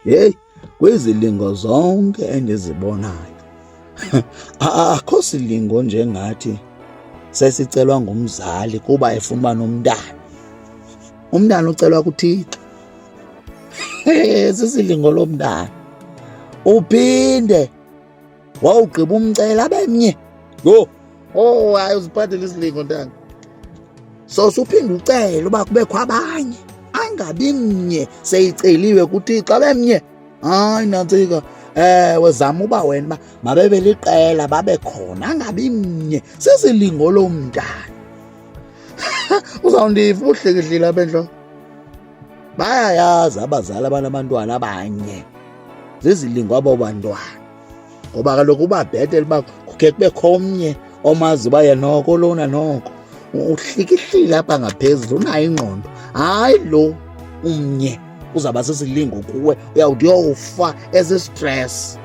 Yeyi, kwizilingo zonke endizibonayo akho silingo njengathi sesicelwa ngumzali kuba efuna uba nomntana. Umntana ucelwa kuThixo. Sisilingo lomntana. Uphinde wawugqiba umcela abe mnye. Yho! Oh, hayi uziphathele isilingo ntanga. So suphinde ucele uba kubekho abanye, angabi mnye seyiceliwe kuThixo abe mnye. Hayi nantsika, ewe zama uba wena uba mabebe liqela babe khona, angabi mnye. Sisilingo lomntana. Uzawundiva uhlekihlile apha entloko. Bayayazi abazali abanabantwana abanye zizilingo abo bantwana, ngoba kaloku uba bhetele uba kukhe kubekho omnye omazi uba noko lona noko uhlikihlile apha ngaphezulu, unayo ingqondo. Hayi lo umnye uzawuba sisilingo kuwe, uyawuthi uyowufa esi stress.